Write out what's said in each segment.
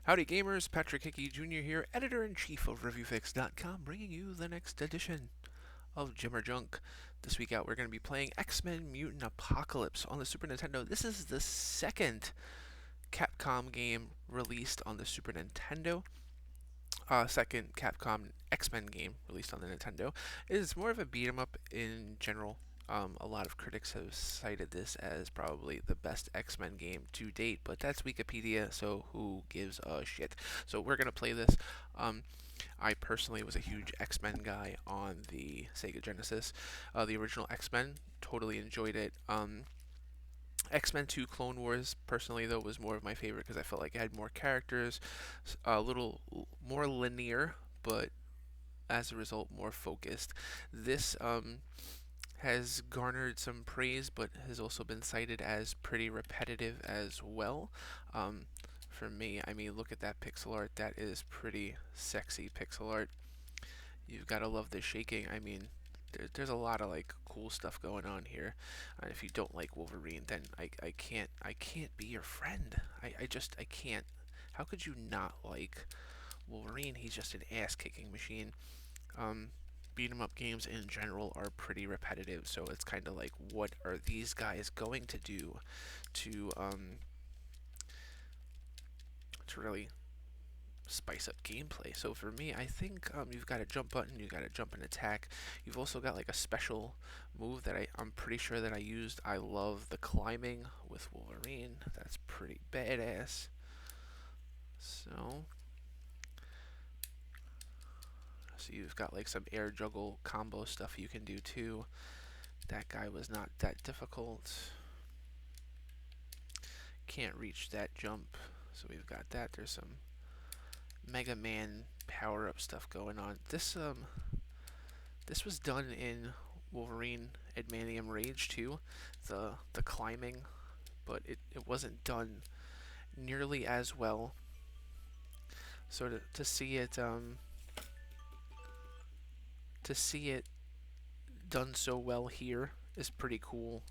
Howdy gamers, Patrick Hickey Jr. here, Editor-in-Chief of ReviewFix.com, bringing you the next edition of Jimmer Junk. This week out we're going to be playing X-Men Mutant Apocalypse on the Super Nintendo. This is the second Capcom game released on the Super Nintendo. Second Capcom X-Men game released on the Nintendo. It is more of a beat 'em up in general. A lot of critics have cited this as probably the best X-Men game to date, but that's Wikipedia, so who gives a shit? So we're gonna play this. I personally was a huge X-Men guy on the Sega Genesis. The original X-Men, totally enjoyed it. X-Men 2 Clone Wars, personally, though, was more of my favorite because I felt like it had more characters, a little more linear, but as a result, more focused. This has garnered some praise, but has also been cited as pretty repetitive as well. For me, I mean, look at that pixel art. That is pretty sexy pixel art. You've got to love the shaking. I mean, there's a lot of like cool stuff going on here. And if you don't like Wolverine, then I can't be your friend. I can't. How could you not like Wolverine? He's just an ass kicking machine. Beat 'em up games in general are pretty repetitive, so it's kind of like, what are these guys going to do to really spice up gameplay? So for me, I think you've got a jump button, you've got a jump and attack. You've also got like a special move that I'm pretty sure that I used. I love the climbing with Wolverine. That's pretty badass. So you've got like some air juggle combo stuff you can do too. That guy was not that difficult. Can't reach that jump. So we've got that. There's some Mega Man power-up stuff going on. This was done in Wolverine Adamantium Rage too. The climbing, but it wasn't done nearly as well. So to see it done so well here is pretty cool.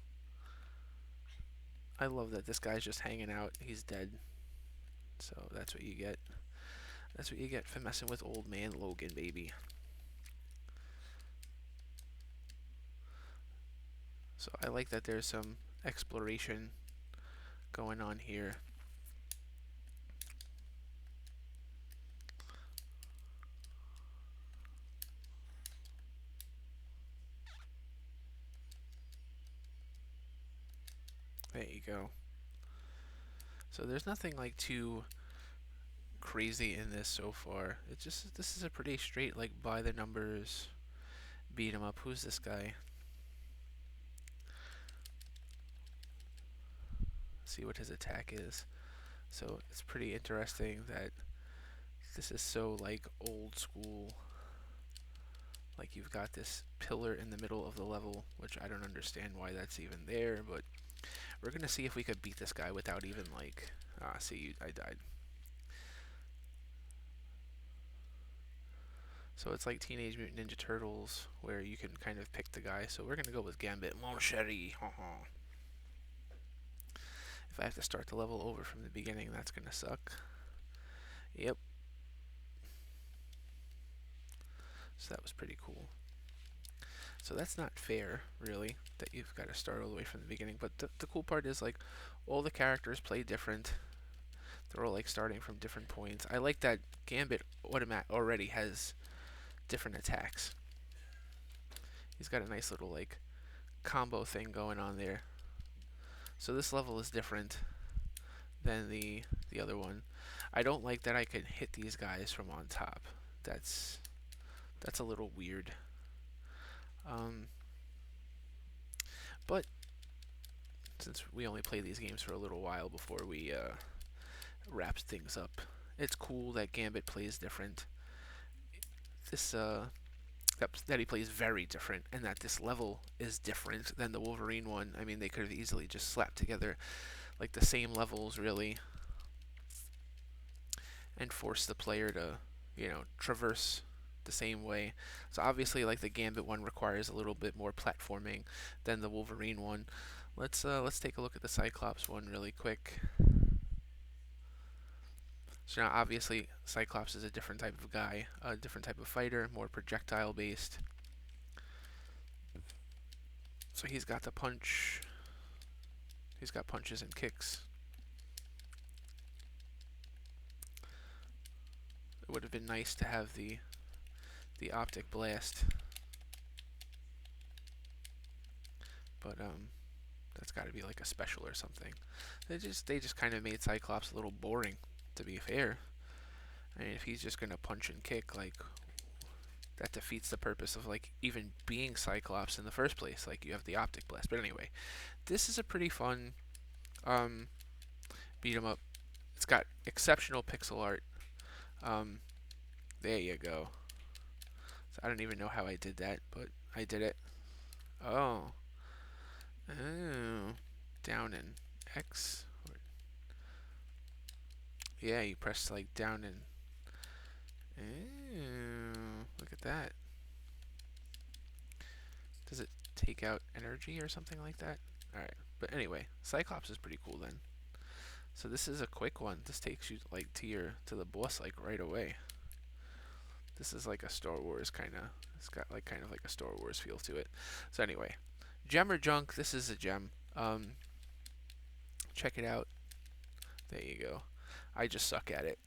I love that this guy's just hanging out. He's dead. So that's what you get. That's what you get for messing with old man Logan, baby. So I like that there's some exploration going on here. There you go. So there's nothing like too crazy in this so far. This is a pretty straight, like, by the numbers beat 'em up. Who's this guy? See what his attack is. So it's pretty interesting that this is so like old school. Like, you've got this pillar in the middle of the level, which I don't understand why that's even there, but we're gonna see if we could beat this guy without even like, see, I died. So it's like Teenage Mutant Ninja Turtles, where you can kind of pick the guy. So we're gonna go with Gambit. Mon chéri. If I have to start the level over from the beginning, that's gonna suck. Yep. So that was pretty cool. So that's not fair, really, that you've got to start all the way from the beginning. But the cool part is, like, all the characters play different. They're all like starting from different points. I like that Gambit already has different attacks. He's got a nice little like combo thing going on there. So this level is different than the other one. I don't like that I can hit these guys from on top. That's a little weird. But since we only play these games for a little while before we wrap things up, it's cool that Gambit plays different. That he plays very different, and that this level is different than the Wolverine one. I mean, they could have easily just slapped together like the same levels, really, and forced the player to, traverse the same way. So obviously, like, the Gambit one requires a little bit more platforming than the Wolverine one. Let's take a look at the Cyclops one really quick. So now obviously Cyclops is a different type of guy, a different type of fighter, more projectile based. So he's got the punch. He's got punches and kicks. It would have been nice to have the optic blast, but that's got to be like a special or something. They just kind of made Cyclops a little boring, to be fair. I mean, if he's just gonna punch and kick, like, that defeats the purpose of like even being Cyclops in the first place. Like, you have the optic blast. But anyway, this is a pretty fun um, beat 'em up. It's got exceptional pixel art. Um, there you go. So I don't even know how I did that, but I did it. Oh, oh, down and X. Yeah, you press like down and. Oh, look at that. Does it take out energy or something like that? Alright, but anyway, Cyclops is pretty cool then. So this is a quick one. This takes you like to the boss like right away. This is like a Star Wars kind of. It's got like kind of like a Star Wars feel to it. So anyway, gem or junk? This is a gem. Check it out. There you go. I just suck at it.